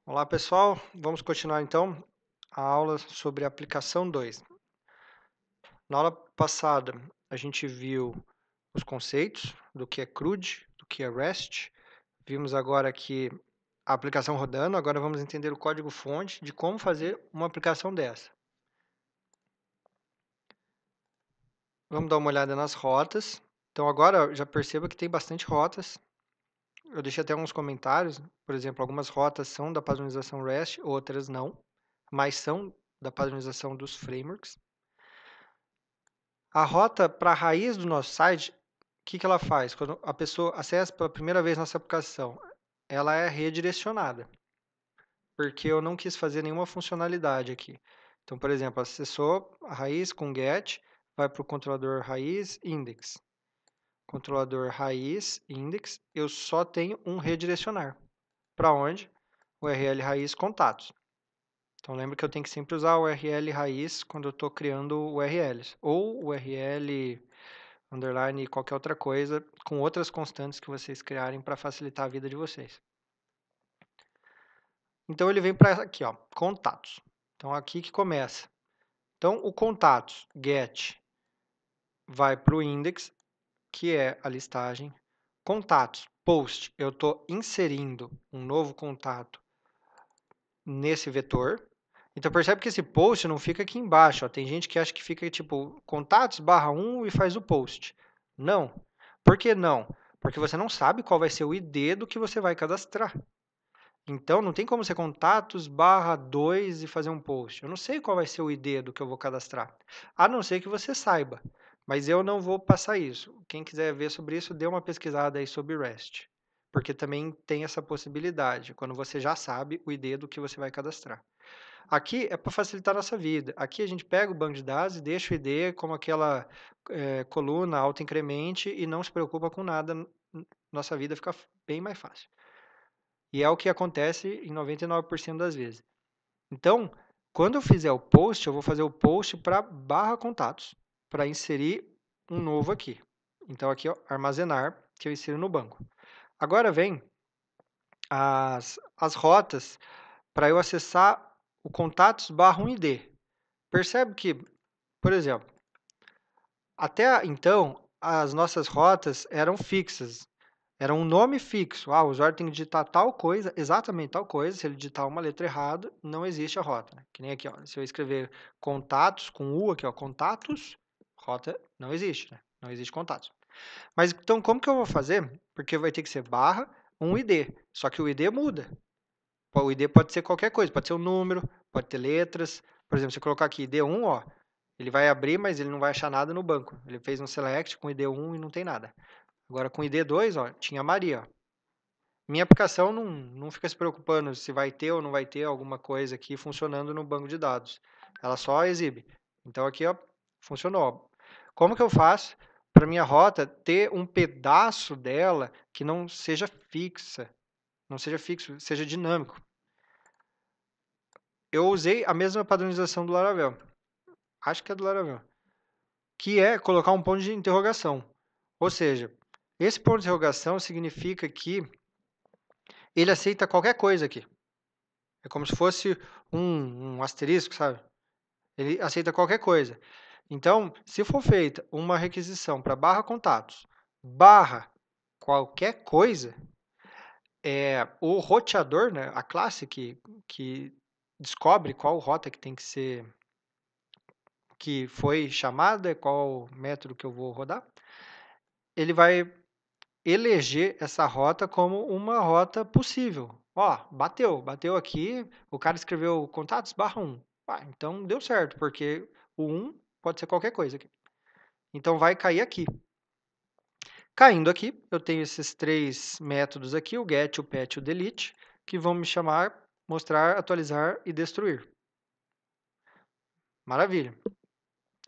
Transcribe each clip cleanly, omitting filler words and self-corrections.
Olá pessoal, vamos continuar então a aula sobre a aplicação 2. Na aula passada a gente viu os conceitos do que é CRUD, do que é REST, vimos agora aqui a aplicação rodando, agora vamos entender o código-fonte de como fazer uma aplicação dessa. Vamos dar uma olhada nas rotas. Então agora já perceba que tem bastante rotas. Eu deixei até alguns comentários, por exemplo, algumas rotas são da padronização REST, outras não, mas são da padronização dos frameworks. A rota para a raiz do nosso site, o que ela faz? Quando a pessoa acessa pela primeira vez nossa aplicação, ela é redirecionada, porque eu não quis fazer nenhuma funcionalidade aqui. Então, por exemplo, acessou a raiz com get, vai para o controlador raiz index. Controlador raiz index, eu só tenho um redirecionar. Para onde? URL raiz contatos. Então, lembra que eu tenho que sempre usar o URL raiz quando eu estou criando URLs, ou URL underline e qualquer outra coisa, com outras constantes que vocês criarem para facilitar a vida de vocês. Então, ele vem para aqui, ó, contatos. Então, aqui que começa. Então, o contatos, get, vai para o index, que é a listagem. Contatos, post, eu estou inserindo um novo contato nesse vetor. Então, percebe que esse post não fica aqui embaixo. Ó. Tem gente que acha que fica tipo contatos /1 e faz o post. Não. Por que não? Porque você não sabe qual vai ser o ID do que você vai cadastrar. Então, não tem como ser contatos /2 e fazer um post. Eu não sei qual vai ser o ID do que eu vou cadastrar. A não ser que você saiba. Mas eu não vou passar isso. Quem quiser ver sobre isso, dê uma pesquisada aí sobre REST. Porque também tem essa possibilidade, quando você já sabe o ID do que você vai cadastrar. Aqui é para facilitar a nossa vida. Aqui a gente pega o banco de dados e deixa o ID como aquela coluna autoincremente e não se preocupa com nada. Nossa vida fica bem mais fácil. E é o que acontece em 99% das vezes. Então, quando eu fizer o post, eu vou fazer o post para /contatos, para inserir um novo aqui. Então, aqui, ó, armazenar, que eu insiro no banco. Agora vem as rotas para eu acessar o contatos /1id. Percebe que, por exemplo, até então, as nossas rotas eram fixas. Era um nome fixo. Ah, o usuário tem que digitar tal coisa, exatamente tal coisa. Se ele digitar uma letra errada, não existe a rota. Né? Que nem aqui, ó. Se eu escrever contatos com U aqui, ó, contatos, rota não existe, né? Não existe contatos. Mas então, como que eu vou fazer? Porque vai ter que ser barra, um ID. Só que o ID muda. O ID pode ser qualquer coisa, pode ser um número, pode ter letras. Por exemplo, se eu colocar aqui ID1, ó, ele vai abrir, mas ele não vai achar nada no banco. Ele fez um select com ID1 e não tem nada. Agora com ID2, ó, tinha Maria. Ó. Minha aplicação não fica se preocupando se vai ter ou não vai ter alguma coisa aqui funcionando no banco de dados. Ela só exibe. Então aqui, ó, funcionou. Como que eu faço para minha rota ter um pedaço dela que não seja fixa, não seja fixo, seja dinâmico? Eu usei a mesma padronização do Laravel. Acho que é do Laravel. Que é colocar um ponto de interrogação. Ou seja, esse ponto de interrogação significa que ele aceita qualquer coisa aqui. É como se fosse um asterisco, sabe? Ele aceita qualquer coisa. Então, se for feita uma requisição para /contatos, barra qualquer coisa, o roteador, né, a classe que descobre qual rota que tem que ser, que foi chamada, qual método que eu vou rodar, ele vai eleger essa rota como uma rota possível. Ó, bateu aqui, o cara escreveu contatos /1. Ah, então deu certo, porque o 1 pode ser qualquer coisa aqui. Então vai cair aqui. Caindo aqui, eu tenho esses três métodos aqui, o get, o pet e o delete, que vão me chamar, mostrar, atualizar e destruir. Maravilha.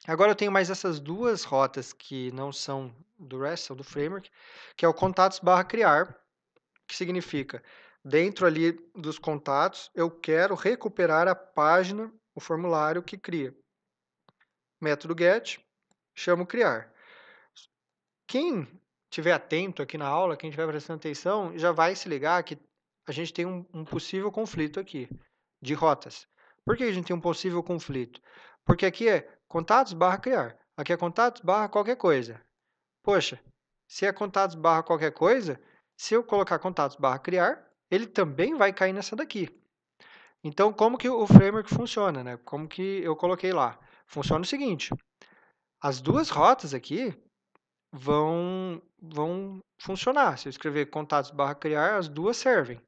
Agora eu tenho mais essas duas rotas que não são do REST, são do framework, que é o contatos /criar, que significa, dentro ali dos contatos, eu quero recuperar a página, o formulário que cria. Método get, chamo criar. Quem estiver atento aqui na aula, quem estiver prestando atenção, já vai se ligar que a gente tem um possível conflito aqui de rotas. Por que a gente tem um possível conflito? Porque aqui é contatos barra criar. Aqui é contatos barra qualquer coisa. Poxa, se é contatos barra qualquer coisa, se eu colocar contatos barra criar, ele também vai cair nessa daqui. Então, como que o framework funciona, né? Como que eu coloquei lá? Funciona o seguinte, as duas rotas aqui vão funcionar. Se eu escrever contatos barra criar, as duas servem.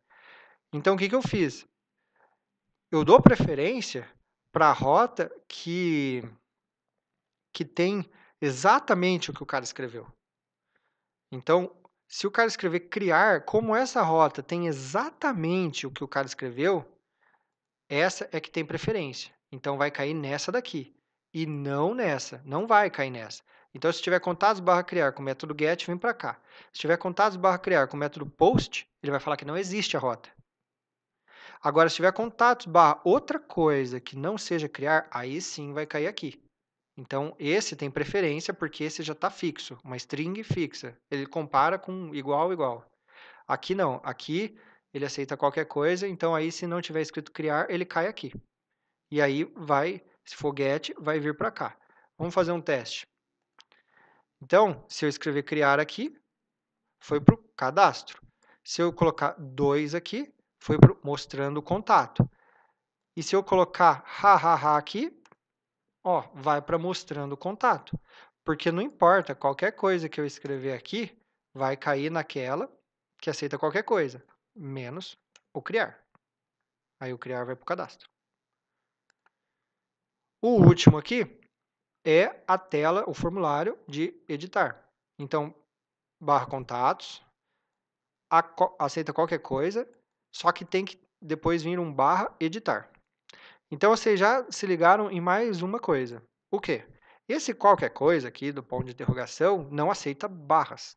Então, o que eu fiz? Eu dou preferência para a rota que tem exatamente o que o cara escreveu. Então, se o cara escrever criar, como essa rota tem exatamente o que o cara escreveu, essa é que tem preferência. Então, vai cair nessa daqui. E não nessa. Não vai cair nessa. Então, se tiver contatos barra criar com o método get, vem para cá. Se tiver contatos barra criar com o método post, ele vai falar que não existe a rota. Agora, se tiver contatos barra outra coisa que não seja criar, aí sim vai cair aqui. Então, esse tem preferência porque esse já está fixo, uma string fixa. Ele compara com igual, igual. Aqui não, aqui ele aceita qualquer coisa, então aí se não tiver escrito criar, ele cai aqui. E aí vai, se for get, vai vir para cá. Vamos fazer um teste. Então, se eu escrever criar aqui, foi para o cadastro. Se eu colocar 2 aqui, foi para mostrando o contato. E se eu colocar hahaha aqui, ó, vai para mostrando o contato. Porque não importa, qualquer coisa que eu escrever aqui vai cair naquela que aceita qualquer coisa, menos o criar. Aí o criar vai para o cadastro. O último aqui é a tela, o formulário de editar. Então, barra contatos, aceita qualquer coisa, só que tem que depois vir um barra editar. Então, vocês já se ligaram em mais uma coisa. O quê? Esse qualquer coisa aqui do ponto de interrogação não aceita barras.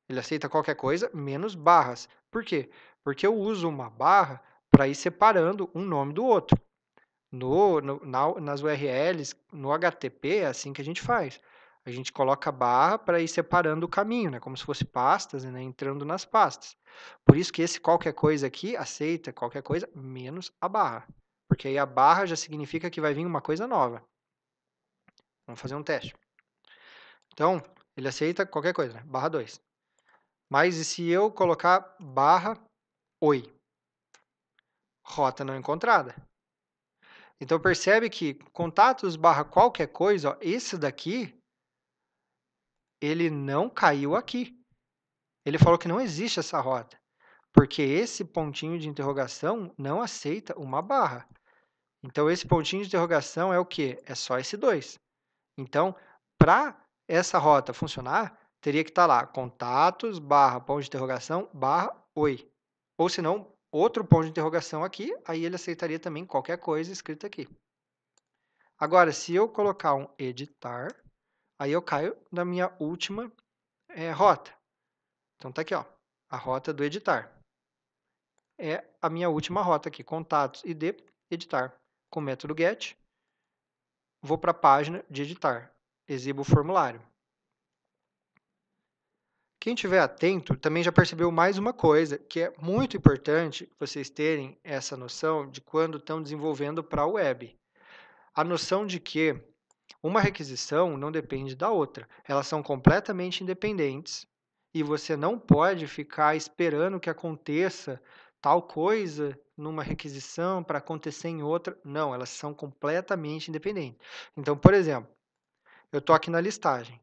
Ele aceita qualquer coisa menos barras. Por quê? Porque eu uso uma barra para ir separando um nome do outro. Nas URLs, no HTTP, é assim que a gente faz. A gente coloca barra para ir separando o caminho, né? Como se fosse pastas, né? Entrando nas pastas. Por isso que esse qualquer coisa aqui aceita qualquer coisa menos a barra. Porque aí a barra já significa que vai vir uma coisa nova. Vamos fazer um teste. Então, ele aceita qualquer coisa, né? Barra 2. Mas e se eu colocar barra oi? Rota não encontrada. Então, percebe que contatos barra qualquer coisa, ó, esse daqui, ele não caiu aqui. Ele falou que não existe essa rota, porque esse pontinho de interrogação não aceita uma barra. Então, esse pontinho de interrogação é o quê? É só esse 2. Então, para essa rota funcionar, teria que estar lá, contatos, barra, ponto de interrogação, barra, oi. Ou se não, outro ponto de interrogação aqui, aí ele aceitaria também qualquer coisa escrita aqui. Agora, se eu colocar um editar, aí eu caio na minha última rota. Então, está aqui, ó, a rota do editar. É a minha última rota aqui, contatos, id, editar. Com o método get, vou para a página de editar. Exibo o formulário. Quem estiver atento também já percebeu mais uma coisa, que é muito importante vocês terem essa noção de quando estão desenvolvendo para a web. A noção de que uma requisição não depende da outra. Elas são completamente independentes e você não pode ficar esperando que aconteça tal coisa numa requisição para acontecer em outra. Não, elas são completamente independentes. Então, por exemplo, eu estou aqui na listagem.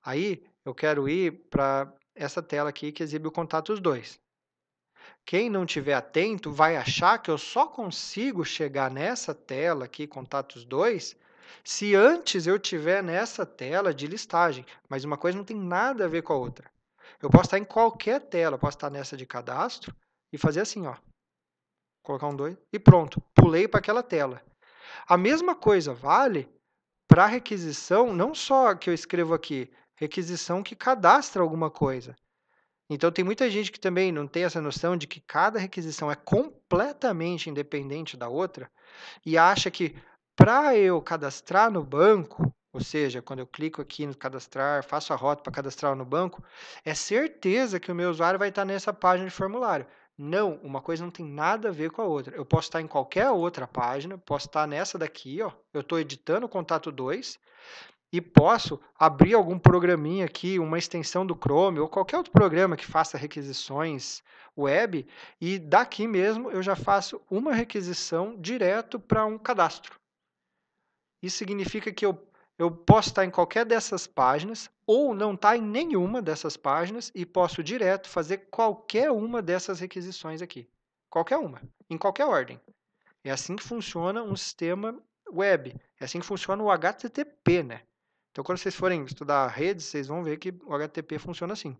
Aí, eu quero ir para essa tela aqui que exibe o contatos 2. Quem não estiver atento vai achar que eu só consigo chegar nessa tela aqui, contatos 2, se antes eu estiver nessa tela de listagem. Mas uma coisa não tem nada a ver com a outra. Eu posso estar em qualquer tela, posso estar nessa de cadastro e fazer assim, ó. Colocar um 2 e pronto, pulei para aquela tela. A mesma coisa vale para requisição, não só que eu escrevo aqui, requisição que cadastra alguma coisa. Então, tem muita gente que também não tem essa noção de que cada requisição é completamente independente da outra e acha que para eu cadastrar no banco, ou seja, quando eu clico aqui no cadastrar, faço a rota para cadastrar no banco, é certeza que o meu usuário vai estar nessa página de formulário. Não, uma coisa não tem nada a ver com a outra. Eu posso estar em qualquer outra página, posso estar nessa daqui, ó. Eu estou editando o contato 2 e posso abrir algum programinha aqui, uma extensão do Chrome ou qualquer outro programa que faça requisições web e daqui mesmo eu já faço uma requisição direto para um cadastro. Isso significa que eu posso estar em qualquer dessas páginas ou não estar em nenhuma dessas páginas e posso direto fazer qualquer uma dessas requisições aqui. Qualquer uma, em qualquer ordem. É assim que funciona um sistema web. É assim que funciona o HTTP, né? Então, quando vocês forem estudar redes, vocês vão ver que o HTTP funciona assim.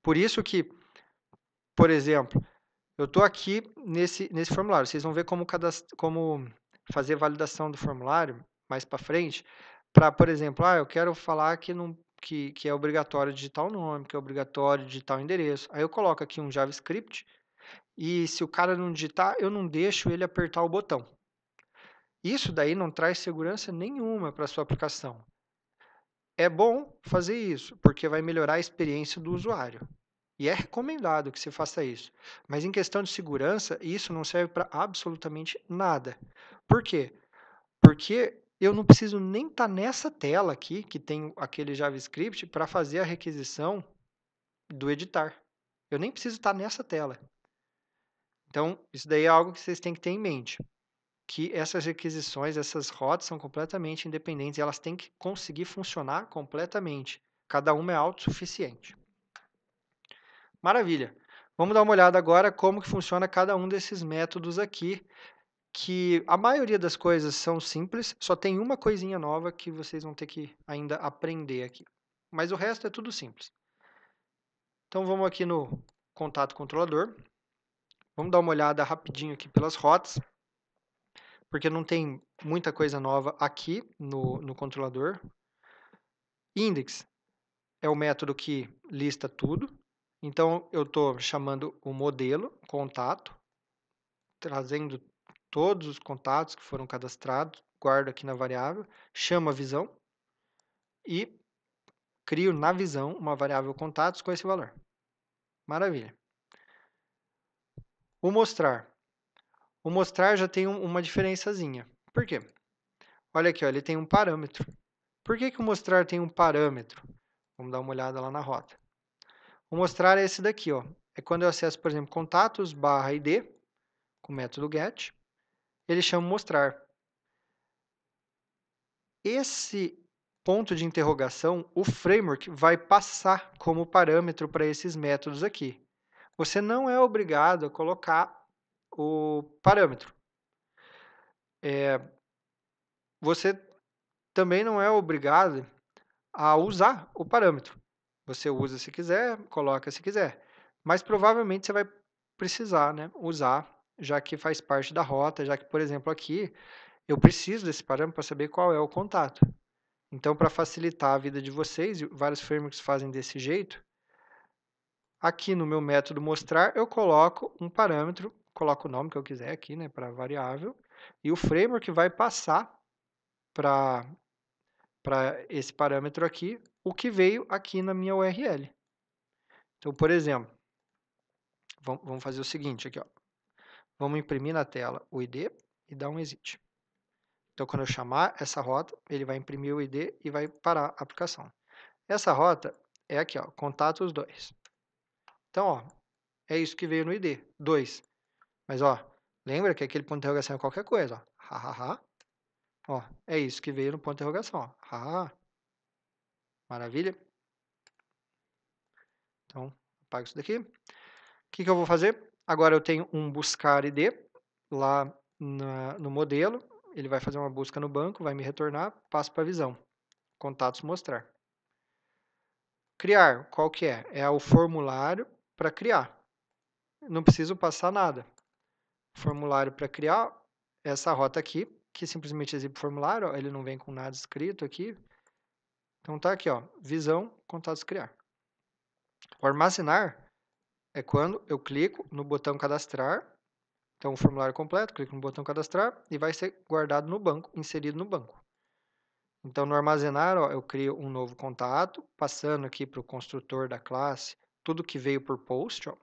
Por isso que, por exemplo, eu estou aqui nesse formulário. Vocês vão ver como fazer validação do formulário mais para frente. Para, por exemplo, eu quero falar que é obrigatório digitar o nome, que é obrigatório digitar o endereço. Aí eu coloco aqui um JavaScript e se o cara não digitar, eu não deixo ele apertar o botão. Isso daí não traz segurança nenhuma para a sua aplicação. É bom fazer isso, porque vai melhorar a experiência do usuário. E é recomendado que você faça isso. Mas em questão de segurança, isso não serve para absolutamente nada. Por quê? Porque eu não preciso nem estar nessa tela aqui, que tem aquele JavaScript, para fazer a requisição do editar. Eu nem preciso estar nessa tela. Então, isso daí é algo que vocês têm que ter em mente. Que essas requisições, essas rotas são completamente independentes e elas têm que conseguir funcionar completamente. Cada uma é autossuficiente. Maravilha. Vamos dar uma olhada agora como que funciona cada um desses métodos aqui, que a maioria das coisas são simples, só tem uma coisinha nova que vocês vão ter que ainda aprender aqui. Mas o resto é tudo simples. Então vamos aqui no contato controlador. Vamos dar uma olhada rapidinho aqui pelas rotas, porque não tem muita coisa nova aqui no controlador. Index é o método que lista tudo. Então eu estou chamando o modelo contato, trazendo todos os contatos que foram cadastrados, guardo aqui na variável, chamo a visão e crio na visão uma variável contatos com esse valor. Maravilha. O mostrar. O mostrar já tem uma diferençazinha. Por quê? Olha aqui, ó, ele tem um parâmetro. Por que o mostrar tem um parâmetro? Vamos dar uma olhada lá na rota. O mostrar é esse daqui, ó. É quando eu acesso, por exemplo, contatos barra id, com o método get, ele chama mostrar. Esse ponto de interrogação, o framework vai passar como parâmetro para esses métodos aqui. Você não é obrigado a colocar o parâmetro. Você também não é obrigado a usar o parâmetro. Você usa se quiser, coloca se quiser. Mas provavelmente você vai precisar, né, usar, já que faz parte da rota, já que, por exemplo, aqui eu preciso desse parâmetro para saber qual é o contato. Então, para facilitar a vida de vocês, e vários frameworks fazem desse jeito, aqui no meu método mostrar, eu coloco um parâmetro, coloco o nome que eu quiser aqui, né, para variável, e o framework vai passar para esse parâmetro aqui o que veio aqui na minha URL. Então, por exemplo, vamos fazer o seguinte aqui, ó. Vamos imprimir na tela o ID e dar um exit. Então, quando eu chamar essa rota, ele vai imprimir o ID e vai parar a aplicação. Essa rota é aqui, ó, contatos 2. Então, ó, é isso que veio no ID, 2. Mas, ó, lembra que aquele ponto de interrogação é qualquer coisa, ó. Ha, ha, ha. Ó, é isso que veio no ponto de interrogação, ó. Ha, ha, ha. Maravilha? Então, apago isso daqui. O que eu vou fazer? Agora eu tenho um buscar ID lá no modelo. Ele vai fazer uma busca no banco, vai me retornar, passo para a visão. Contatos mostrar. Criar, qual que é? É o formulário para criar. Não preciso passar nada. Formulário para criar essa rota aqui, que simplesmente exibe o formulário, ó, ele não vem com nada escrito aqui. Então tá aqui, ó, visão, contatos criar. O armazenar é quando eu clico no botão cadastrar, então o formulário completo, clico no botão cadastrar e vai ser guardado no banco, inserido no banco. Então no armazenar, ó, eu crio um novo contato, passando aqui para o construtor da classe tudo que veio por post, ó.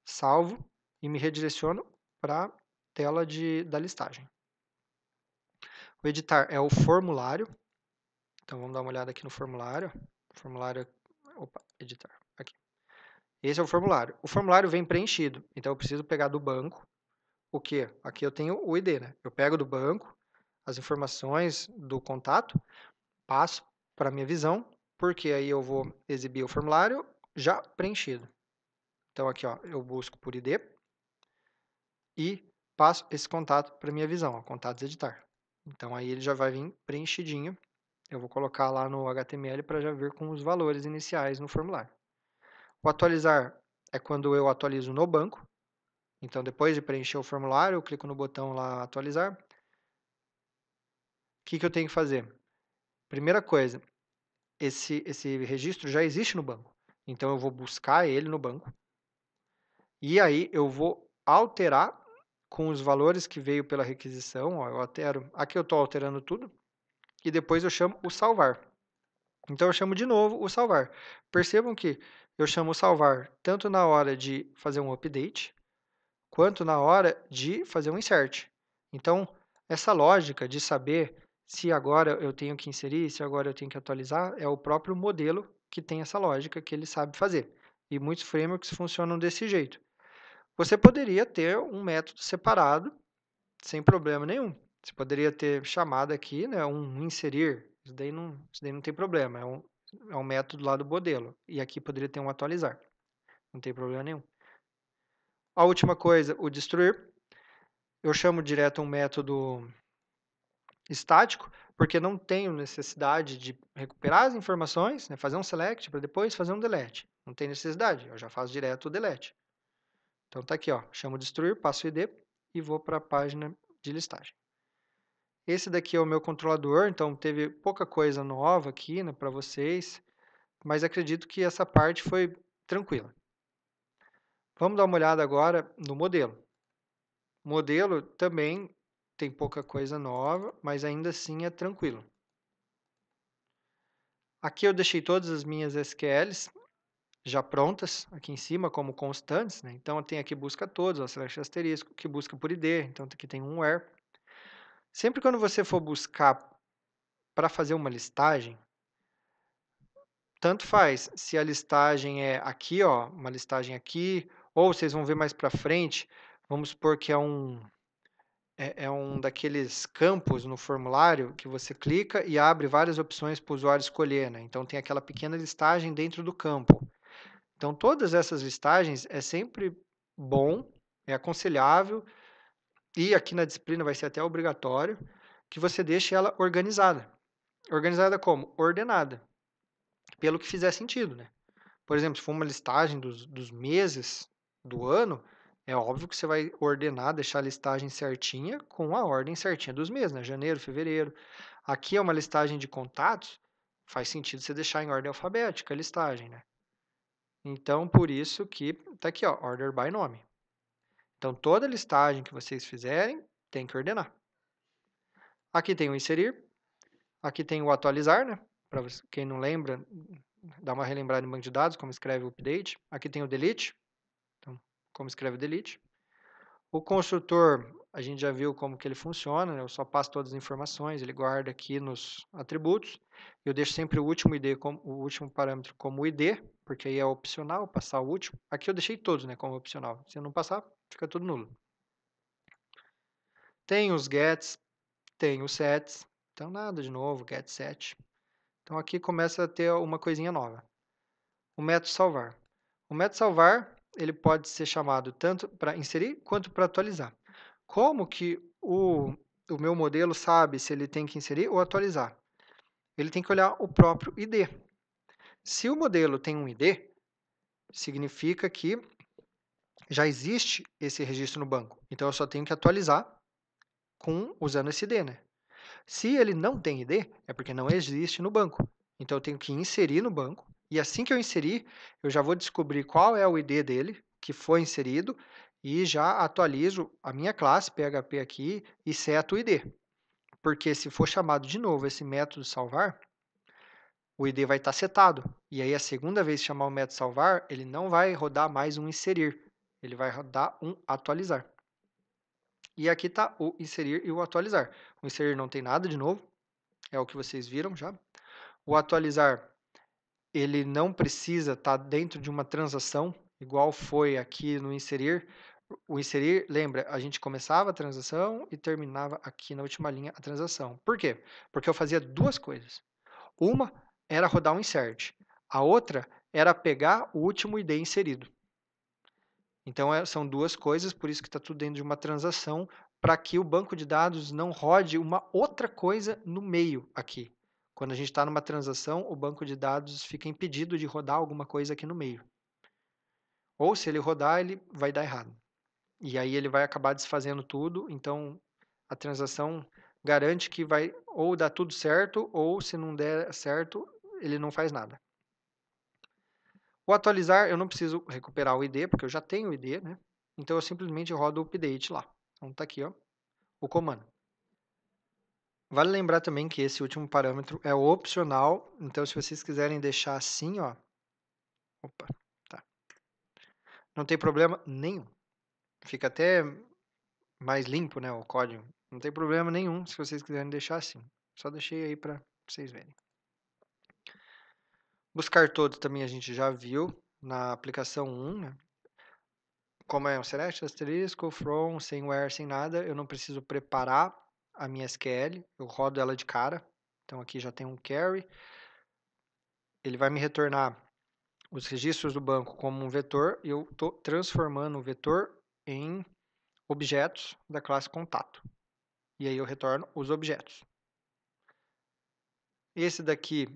salvo e me redireciono para a tela da listagem. O editar é o formulário. Então, vamos dar uma olhada aqui no formulário. Formulário, opa, editar, aqui. Esse é o formulário. O formulário vem preenchido, então eu preciso pegar do banco o quê? Aqui eu tenho o ID, né? Eu pego do banco as informações do contato, passo para a minha visão, porque aí eu vou exibir o formulário já preenchido. Então, aqui, ó, eu busco por ID e passo esse contato para a minha visão, ó, contatos editar. Então, aí ele já vai vir preenchidinho. Eu vou colocar lá no HTML para já vir com os valores iniciais no formulário. O atualizar é quando eu atualizo no banco. Então, depois de preencher o formulário, eu clico no botão lá atualizar. O que eu tenho que fazer? Primeira coisa, esse registro já existe no banco. Então, eu vou buscar ele no banco. E aí, eu vou alterar com os valores que veio pela requisição. Ó, eu altero. Aqui eu estou alterando tudo. E depois eu chamo o salvar. Então, eu chamo de novo o salvar. Percebam que eu chamo o salvar tanto na hora de fazer um update, quanto na hora de fazer um insert. Então, essa lógica de saber se agora eu tenho que inserir, se agora eu tenho que atualizar, é o próprio modelo que tem essa lógica que ele sabe fazer. E muitos frameworks funcionam desse jeito. Você poderia ter um método separado, sem problema nenhum. Você poderia ter chamado aqui, né, um inserir. Isso daí não tem problema. É um método lá do modelo. E aqui poderia ter um atualizar. Não tem problema nenhum. A última coisa, o destruir. Eu chamo direto um método estático, porque não tenho necessidade de recuperar as informações, né, fazer um select para depois fazer um delete. Não tem necessidade, eu já faço direto o delete. Então tá aqui, ó, chamo destruir, passo o ID e vou para a página de listagem. Esse daqui é o meu controlador, então teve pouca coisa nova aqui, né, para vocês, mas acredito que essa parte foi tranquila. Vamos dar uma olhada agora no modelo. O modelo também tem pouca coisa nova, mas ainda assim é tranquilo. Aqui eu deixei todas as minhas SQLs já prontas aqui em cima como constantes, né? Então eu tenho aqui busca todos, ó, slash asterisco, que busca por ID, então aqui tem um where. Sempre quando você for buscar para fazer uma listagem, tanto faz se a listagem é aqui, ó, uma listagem aqui, ou vocês vão ver mais para frente, vamos supor que é um daqueles campos no formulário que você clica e abre várias opções para o usuário escolher, né? Então tem aquela pequena listagem dentro do campo. Então todas essas listagens é sempre bom, é aconselhável e aqui na disciplina vai ser até obrigatório que você deixe ela organizada. Organizada como? Ordenada, pelo que fizer sentido, né? Por exemplo, se for uma listagem dos meses do ano, é óbvio que você vai ordenar, deixar a listagem certinha com a ordem certinha dos meses, né? Janeiro, fevereiro. Aqui é uma listagem de contatos, faz sentido você deixar em ordem alfabética a listagem, né? Então, por isso que está aqui, ó, order by nome. Então, toda listagem que vocês fizerem, tem que ordenar. Aqui tem o inserir, aqui tem o atualizar, né? Para quem não lembra, dá uma relembrada em banco de dados, como escreve o update. Aqui tem o delete, então, como escreve o delete. O construtor, a gente já viu como que ele funciona, né? Eu só passo todas as informações, ele guarda aqui nos atributos. Eu deixo sempre o último ID, o último parâmetro como ID, porque aí é opcional passar o último. Aqui eu deixei todos, né, como opcional. Se eu não passar, fica tudo nulo. Tem os gets, tem os sets, então nada de novo, get set. Então aqui começa a ter uma coisinha nova. O método salvar. O método salvar, ele pode ser chamado tanto para inserir quanto para atualizar. Como que o meu modelo sabe se ele tem que inserir ou atualizar? Ele tem que olhar o próprio ID. Se o modelo tem um ID, significa que já existe esse registro no banco. Então, eu só tenho que atualizar usando esse ID, né? Se ele não tem ID, é porque não existe no banco. Então, eu tenho que inserir no banco. E assim que eu inserir, eu já vou descobrir qual é o ID dele, que foi inserido, e já atualizo a minha classe PHP aqui e seto o ID. Porque se for chamado de novo esse método salvar, o ID vai estar setado. E aí, a segunda vez que chamar o método salvar, ele não vai rodar mais um inserir. ele vai rodar um atualizar. E aqui está o inserir e o atualizar. O inserir não tem nada de novo, é o que vocês viram já. O atualizar, ele não precisa estar dentro de uma transação, igual foi aqui no inserir. O inserir, lembra, a gente começava a transação e terminava aqui na última linha a transação. Por quê? Porque eu fazia duas coisas. Uma era rodar um insert, a outra era pegar o último ID inserido. Então, são duas coisas, por isso que está tudo dentro de uma transação, para que o banco de dados não rode uma outra coisa no meio aqui. Quando a gente está numa transação, o banco de dados fica impedido de rodar alguma coisa aqui no meio. Ou se ele rodar, ele vai dar errado. E aí ele vai acabar desfazendo tudo, então a transação garante que vai ou dar tudo certo, ou se não der certo, ele não faz nada. O atualizar, eu não preciso recuperar o ID, porque eu já tenho o ID, né? Então eu simplesmente rodo o update lá. Então está aqui, ó, o comando. Vale lembrar também que esse último parâmetro é opcional, então se vocês quiserem deixar assim, ó, opa, tá. Não tem problema nenhum. Fica até mais limpo, né, o código. Não tem problema nenhum se vocês quiserem deixar assim. Só deixei aí para vocês verem. Buscar todos também a gente já viu na aplicação 1, né? Como é um select, asterisco, from, sem where, sem nada, eu não preciso preparar a minha SQL, eu rodo ela de cara. Então aqui já tem um carry. Ele vai me retornar os registros do banco como um vetor e eu estou transformando o vetor em objetos da classe contato. E aí eu retorno os objetos. Esse daqui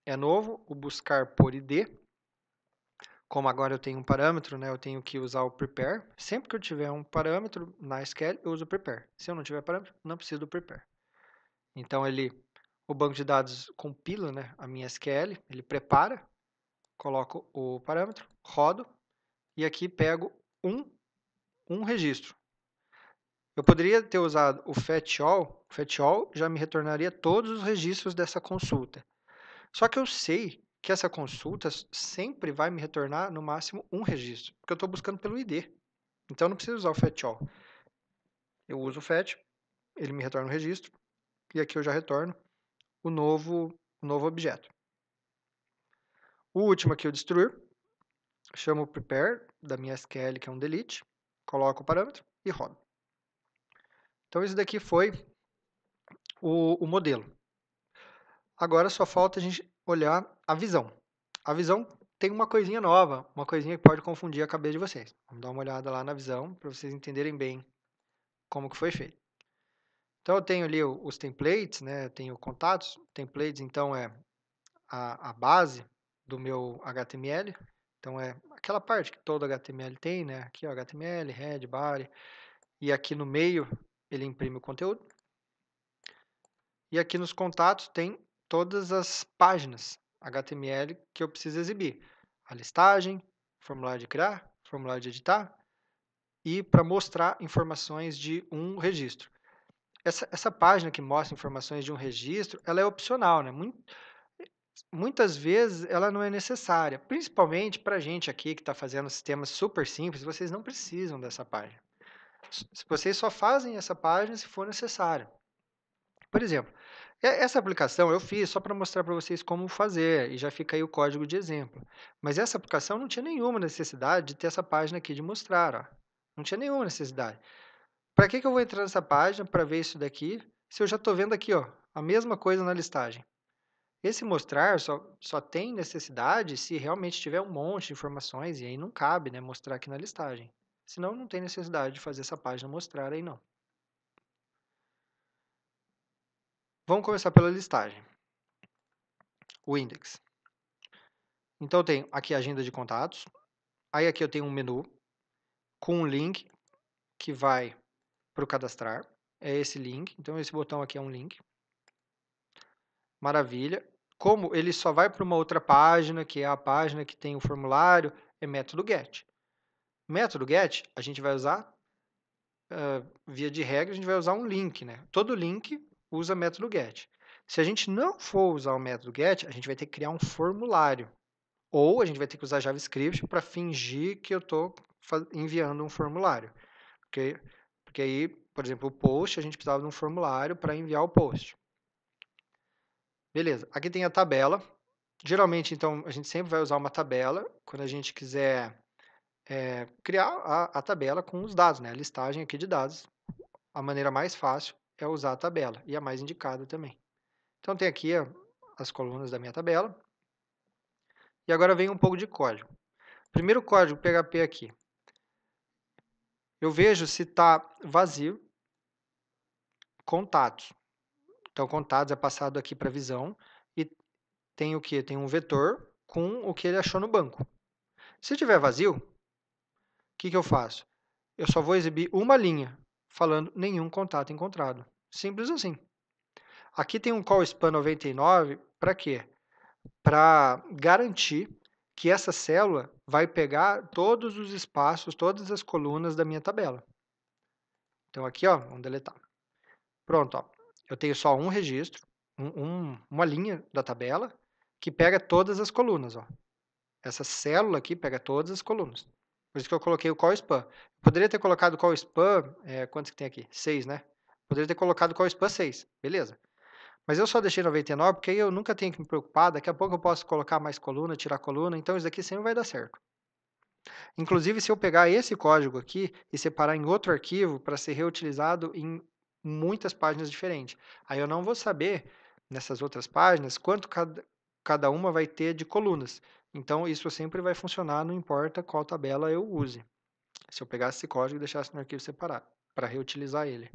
é novo, o buscar por ID. Como agora eu tenho um parâmetro, né, eu tenho que usar o prepare. Sempre que eu tiver um parâmetro na SQL, eu uso o prepare. Se eu não tiver parâmetro, não preciso do prepare. Então, o banco de dados compila, né, a minha SQL, ele prepara, coloco o parâmetro, rodo, e aqui pego um registro. Eu poderia ter usado o fetchAll já me retornaria todos os registros dessa consulta. Só que eu sei que essa consulta sempre vai me retornar no máximo um registro, porque eu estou buscando pelo ID. Então eu não preciso usar o fetchAll. Eu uso o fetch, ele me retorna o registro, e aqui eu já retorno o novo objeto. O último aqui, o destruir, chamo o prepare da minha SQL, que é um delete, coloco o parâmetro e rodo. Então isso daqui foi o modelo. Agora só falta a gente olhar a visão. A visão tem uma coisinha nova, uma coisinha que pode confundir a cabeça de vocês. Vamos dar uma olhada lá na visão para vocês entenderem bem como que foi feito. Então eu tenho ali os templates, né? Eu tenho contatos. Templates, então, é a base do meu HTML. Então é aquela parte que todo HTML tem, né? Aqui, ó, HTML, head, body. E aqui no meio ele imprime o conteúdo. E aqui nos contatos tem todas as páginas HTML que eu preciso exibir. A listagem, formulário de criar, formulário de editar e para mostrar informações de um registro. Essa página que mostra informações de um registro, ela é opcional, né? Muitas vezes ela não é necessária, principalmente para a gente aqui que está fazendo sistemas super simples, vocês não precisam dessa página. Vocês só fazem essa página se for necessário. Por exemplo, essa aplicação eu fiz só para mostrar para vocês como fazer, e já fica aí o código de exemplo. Mas essa aplicação não tinha nenhuma necessidade de ter essa página aqui de mostrar, ó. Não tinha nenhuma necessidade. Para que eu vou entrar nessa página para ver isso daqui, se eu já estou vendo aqui, ó, a mesma coisa na listagem? Esse mostrar só tem necessidade se realmente tiver um monte de informações, e aí não cabe, né, mostrar aqui na listagem. Senão não tem necessidade de fazer essa página mostrar aí não. Vamos começar pela listagem. O index. Então eu tenho aqui a agenda de contatos. Aí aqui eu tenho um menu com um link que vai para o cadastrar. É esse link. Então esse botão aqui é um link. Maravilha. Como ele só vai para uma outra página, que é a página que tem o formulário, é método get. Método get a gente vai usar, via de regra, a gente vai usar um link, né? Todo link usa método get. Se a gente não for usar o método get, a gente vai ter que criar um formulário. Ou a gente vai ter que usar JavaScript para fingir que eu estou enviando um formulário. Porque aí, por exemplo, o post, a gente precisava de um formulário para enviar o post. Beleza, aqui tem a tabela. Geralmente, então, a gente sempre vai usar uma tabela quando a gente quiser criar a tabela com os dados, né? A listagem aqui de dados. A maneira mais fácil é usar a tabela e a mais indicada também. Então, tem aqui as colunas da minha tabela. E agora vem um pouco de código. Primeiro código PHP aqui. Eu vejo se está vazio, contatos. Então, contatos é passado aqui para visão e tem o quê? Tem um vetor com o que ele achou no banco. Se tiver vazio, o que eu faço? Eu só vou exibir uma linha falando nenhum contato encontrado. Simples assim. Aqui tem um call span 99 para quê? Para garantir que essa célula vai pegar todos os espaços, todas as colunas da minha tabela. Então aqui, ó, vamos deletar. Pronto, ó. Eu tenho só um registro, uma linha da tabela que pega todas as colunas, ó. Essa célula aqui pega todas as colunas. Por isso que eu coloquei o call span. Poderia ter colocado o call span, quantos que tem aqui? 6, né? Poderia ter colocado o call span 6, beleza. Mas eu só deixei 99 porque aí eu nunca tenho que me preocupar. Daqui a pouco eu posso colocar mais coluna, tirar coluna, então isso daqui sempre vai dar certo. Inclusive, se eu pegar esse código aqui e separar em outro arquivo para ser reutilizado em muitas páginas diferentes, aí eu não vou saber, nessas outras páginas, quanto cada uma vai ter de colunas. Então, isso sempre vai funcionar, não importa qual tabela eu use. Se eu pegasse esse código e deixasse no arquivo separado, para reutilizar ele.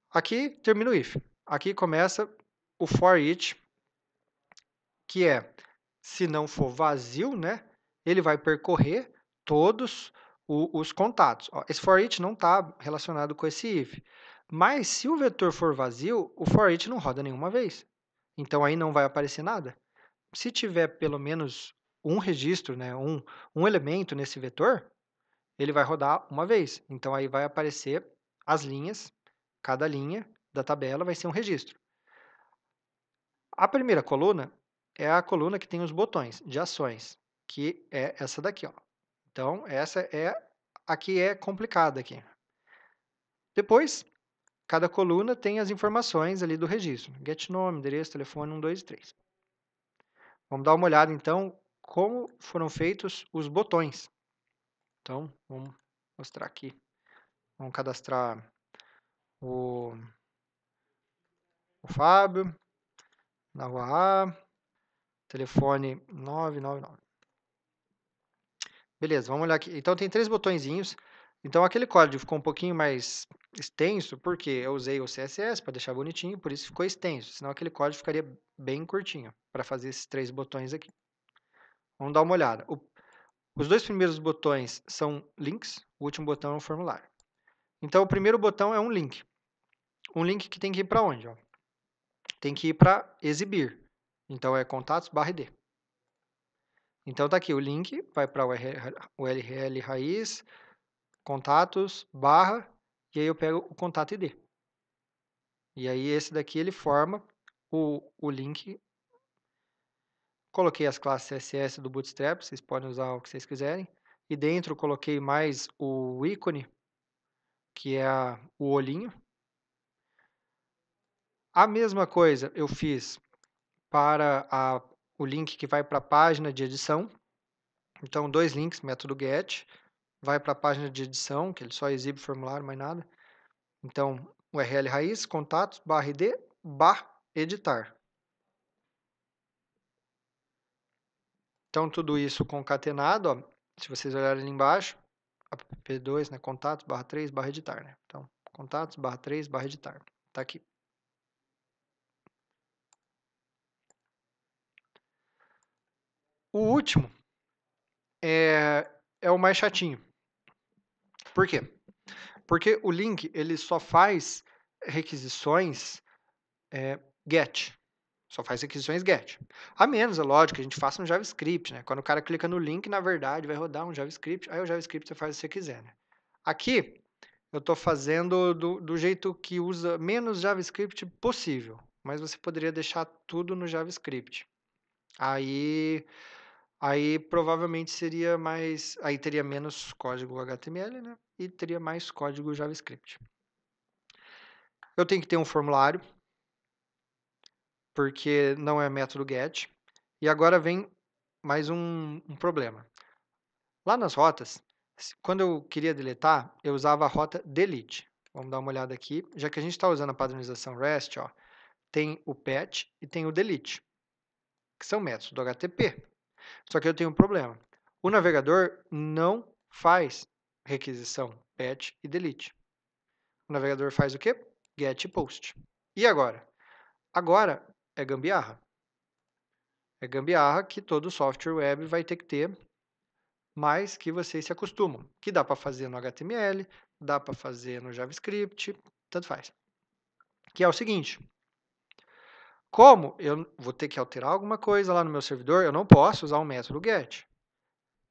Aqui termina o if. Aqui começa o for each, que é, se não for vazio, né, ele vai percorrer todos os contatos. Ó, esse for each não está relacionado com esse if. Mas se o vetor for vazio, o for each não roda nenhuma vez. Então aí não vai aparecer nada. Se tiver pelo menos um registro, né, um elemento nesse vetor, ele vai rodar uma vez. Então aí vai aparecer as linhas, cada linha da tabela vai ser um registro. A primeira coluna é a coluna que tem os botões de ações, que é essa daqui, ó. Então, essa é a que é complicada aqui. Depois, cada coluna tem as informações ali do registro. Get nome, endereço, telefone, 1, 2 e 3. Vamos dar uma olhada, então, como foram feitos os botões. Então, vamos mostrar aqui. Vamos cadastrar o Fábio, na rua A, telefone 999. Beleza, vamos olhar aqui. Então, tem 3 botõezinhos. Então, aquele código ficou um pouquinho mais extenso, porque eu usei o CSS para deixar bonitinho, por isso ficou extenso. Senão, aquele código ficaria bem curtinho para fazer esses 3 botões aqui. Vamos dar uma olhada. Os 2 primeiros botões são links, o último botão é um formulário. Então, o primeiro botão é um link. Um link que tem que ir para onde? Ó? Tem que ir para exibir. Então, é contatos/id. Então, tá aqui o link, vai para o URL raiz, contatos, barra, e aí eu pego o contato ID. E aí esse daqui ele forma o link. Coloquei as classes CSS do Bootstrap, vocês podem usar o que vocês quiserem. E dentro coloquei mais o ícone, que é o olhinho. A mesma coisa eu fiz para o link que vai para a página de edição. Então, 2 links, método get, vai para a página de edição, que ele só exibe o formulário, mais nada. Então, URL raiz, contatos, /id, /editar. Então, tudo isso concatenado, ó, se vocês olharem ali embaixo, app2, né, contatos, /3, /editar, né? Então, contatos, /3, /editar. Tá aqui. O último é o mais chatinho. Por quê? Porque o link ele só faz requisições get. Só faz requisições get. A menos, é lógico, que a gente faça um JavaScript, né? Quando o cara clica no link, na verdade, vai rodar um JavaScript. Aí o JavaScript você faz o que você quiser, né? Aqui, eu estou fazendo do jeito que usa menos JavaScript possível. Mas você poderia deixar tudo no JavaScript. Aí aí provavelmente seria mais, aí teria menos código HTML, né? E teria mais código JavaScript. Eu tenho que ter um formulário, porque não é método get. E agora vem mais um problema. Lá nas rotas, quando eu queria deletar, eu usava a rota delete. Vamos dar uma olhada aqui. Já que a gente está usando a padronização REST, ó, tem o patch e tem o delete, que são métodos do HTTP. Só que eu tenho um problema. O navegador não faz requisição patch e delete. O navegador faz o quê? Get e post. E agora? Agora é gambiarra. É gambiarra que todo software web vai ter que ter, mas que vocês se acostumam. Que dá para fazer no HTML, dá para fazer no JavaScript, tanto faz. Que é o seguinte, como eu vou ter que alterar alguma coisa lá no meu servidor, eu não posso usar o método get.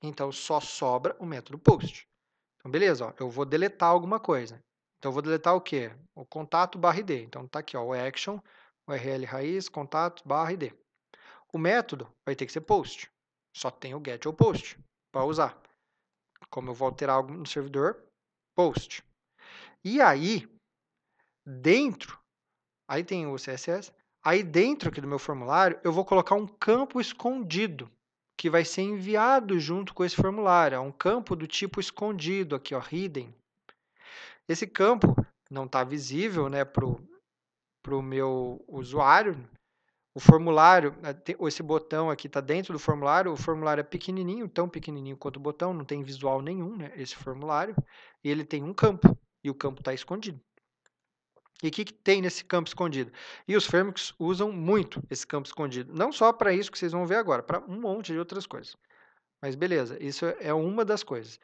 Então, só sobra o método post. Então, beleza, ó, eu vou deletar alguma coisa. Então, eu vou deletar o quê? O contato barra id. Então, tá aqui, ó, o action, URL raiz, contato barra id. O método vai ter que ser post. Só tem o get ou post para usar. Como eu vou alterar algo no servidor, post. E aí, dentro, aí tem o CSS, aí dentro aqui do meu formulário, eu vou colocar um campo escondido, que vai ser enviado junto com esse formulário. É um campo do tipo escondido aqui, ó, hidden. Esse campo não está visível, né, para o meu usuário. O formulário, esse botão aqui está dentro do formulário, o formulário é pequenininho, tão pequenininho quanto o botão, não tem visual nenhum, né, esse formulário, e ele tem um campo, e o campo está escondido. E o que tem nesse campo escondido? E os frameworks usam muito esse campo escondido, não só para isso que vocês vão ver agora, para um monte de outras coisas. Mas beleza, isso é uma das coisas.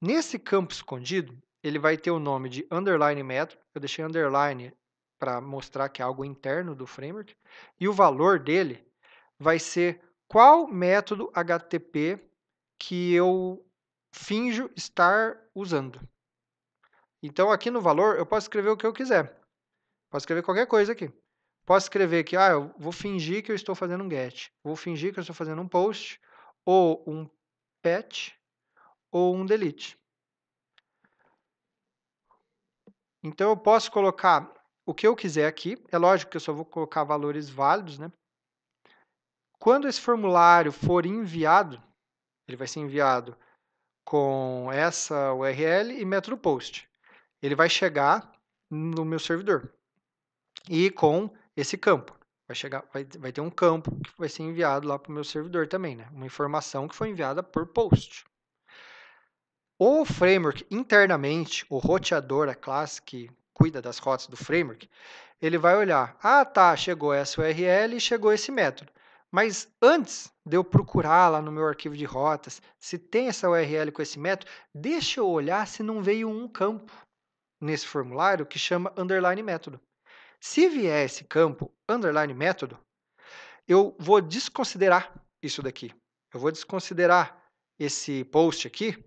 Nesse campo escondido, ele vai ter o nome de underline method, eu deixei underline para mostrar que é algo interno do framework, e o valor dele vai ser qual método HTTP que eu finjo estar usando. Então, aqui no valor, eu posso escrever o que eu quiser. Posso escrever qualquer coisa aqui. Posso escrever que eu vou fingir que eu estou fazendo um get, vou fingir que eu estou fazendo um post, ou um patch, ou um delete. Então, eu posso colocar o que eu quiser aqui. É lógico que eu só vou colocar valores válidos, né? Quando esse formulário for enviado, ele vai ser enviado com essa URL e método post. Ele vai chegar no meu servidor e com esse campo. Vai ter um campo que vai ser enviado lá para o meu servidor também, né? Uma informação que foi enviada por post. O framework, internamente, o roteador, a classe que cuida das rotas do framework, ele vai olhar, tá, chegou essa URL e chegou esse método. Mas antes de eu procurar lá no meu arquivo de rotas, se tem essa URL com esse método, deixa eu olhar se não veio um campo nesse formulário que chama underline método. Se vier esse campo underline método, eu vou desconsiderar isso daqui. Eu vou desconsiderar esse post aqui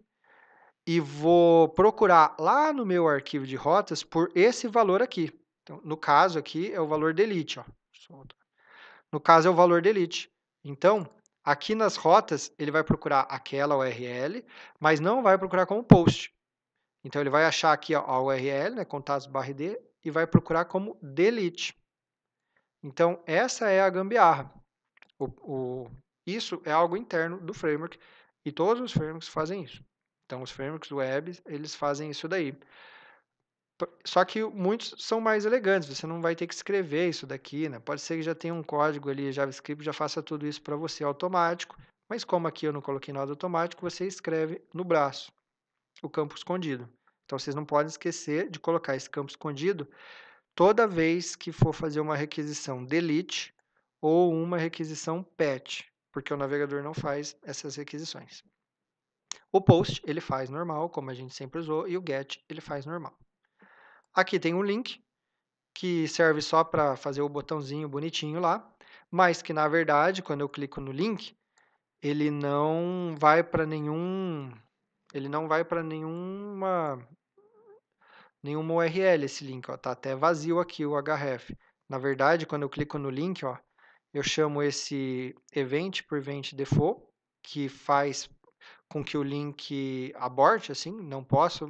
e vou procurar lá no meu arquivo de rotas por esse valor aqui. Então, no caso aqui é o valor delete. Ó. No caso é o valor delete. Então, aqui nas rotas, ele vai procurar aquela URL, mas não vai procurar como post. Então, ele vai achar aqui ó, a URL, né, contatos/id, e vai procurar como delete. Então, essa é a gambiarra. Isso é algo interno do framework, e todos os frameworks fazem isso. Então, os frameworks web, eles fazem isso daí. Só que muitos são mais elegantes, você não vai ter que escrever isso daqui, né? Pode ser que já tenha um código ali, JavaScript, já faça tudo isso para você automático, mas como aqui eu não coloquei nada automático, você escreve no braço o campo escondido. Então, vocês não podem esquecer de colocar esse campo escondido toda vez que for fazer uma requisição delete ou uma requisição patch, porque o navegador não faz essas requisições. O post ele faz normal, como a gente sempre usou, e o get ele faz normal. Aqui tem um link que serve só para fazer o botãozinho bonitinho lá, mas que na verdade, quando eu clico no link, ele não vai para nenhuma URL esse link, ó, tá até vazio aqui o href. Na verdade, quando eu clico no link, ó, eu chamo esse event por event default, que faz com que o link aborte, assim, não posso,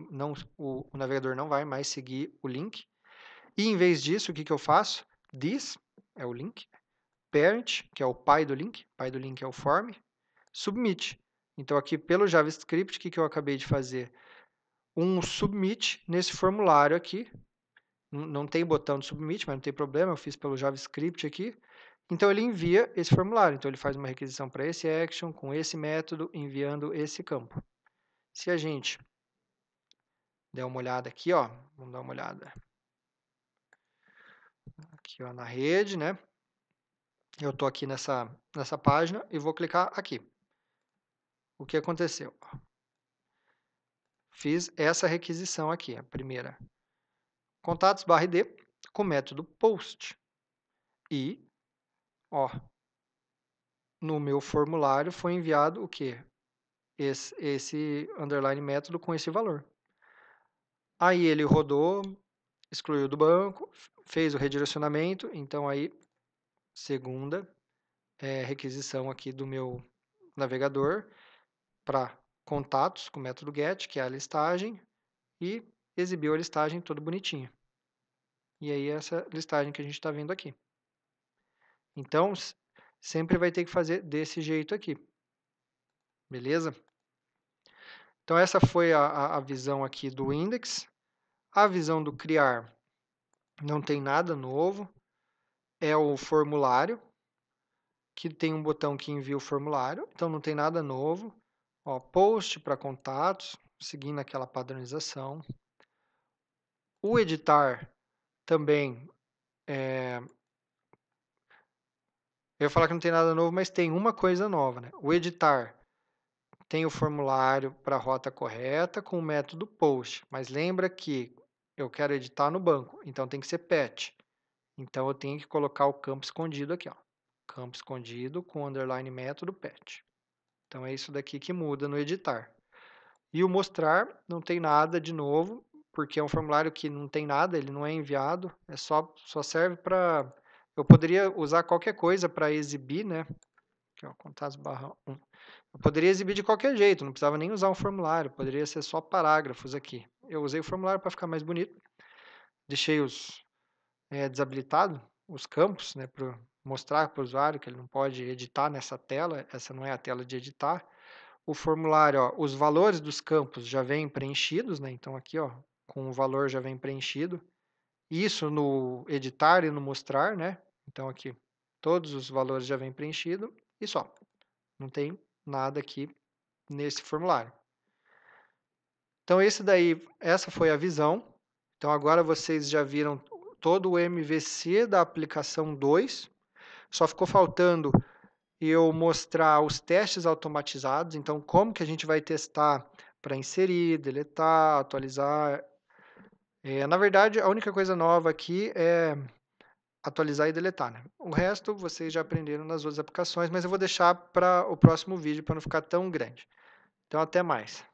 o navegador não vai mais seguir o link. E em vez disso, o que eu faço? This é o link, parent, que é o pai do link é o form, submit. Então aqui pelo JavaScript, o que eu acabei de fazer? Um submit nesse formulário aqui. Não tem botão de submit, mas não tem problema, eu fiz pelo JavaScript aqui. Então ele envia esse formulário. Então ele faz uma requisição para esse action com esse método, enviando esse campo. Se a gente der uma olhada aqui, ó, vamos dar uma olhada aqui, ó, na rede, né? Eu estou aqui nessa página e vou clicar aqui. O que aconteceu? Fiz essa requisição aqui, a primeira. Contatos/id com o método post. E, ó, no meu formulário foi enviado o quê? Esse underline método com esse valor. Aí ele rodou, excluiu do banco, fez o redirecionamento, então aí, segunda requisição aqui do meu navegador para contatos com o método get, que é a listagem, e exibiu a listagem toda bonitinha. E aí essa listagem que a gente está vendo aqui. Então, sempre vai ter que fazer desse jeito aqui. Beleza? Então, essa foi a visão aqui do index. A visão do criar não tem nada novo. É o formulário, que tem um botão que envia o formulário. Então, não tem nada novo. Ó, post para contatos, seguindo aquela padronização. O editar também eu ia falar que não tem nada novo, mas tem uma coisa nova, né? O editar tem o formulário para a rota correta com o método post, mas lembra que eu quero editar no banco, então tem que ser pet. Então eu tenho que colocar o campo escondido aqui, ó. Campo escondido com underline método pet. Então é isso daqui que muda no editar. E o mostrar não tem nada de novo, porque é um formulário que não tem nada, ele não é enviado, só serve para... Eu poderia usar qualquer coisa para exibir, né? Aqui, ó, contatos/1. Eu poderia exibir de qualquer jeito, não precisava nem usar um formulário, poderia ser só parágrafos aqui. Eu usei o formulário para ficar mais bonito, deixei desabilitado os campos, né, para mostrar para o usuário que ele não pode editar nessa tela, essa não é a tela de editar. O formulário, ó, os valores dos campos já vêm preenchidos, né, então aqui, ó, com o valor já vem preenchido. Isso no editar e no mostrar, né, então aqui todos os valores já vêm preenchidos e só, não tem nada aqui nesse formulário. Então essa foi a visão. Então agora vocês já viram todo o MVC da aplicação 2. Só ficou faltando eu mostrar os testes automatizados. Então como que a gente vai testar para inserir, deletar, atualizar. Na verdade, a única coisa nova aqui é atualizar e deletar, né? O resto vocês já aprenderam nas outras aplicações, mas eu vou deixar para o próximo vídeo para não ficar tão grande. Então até mais.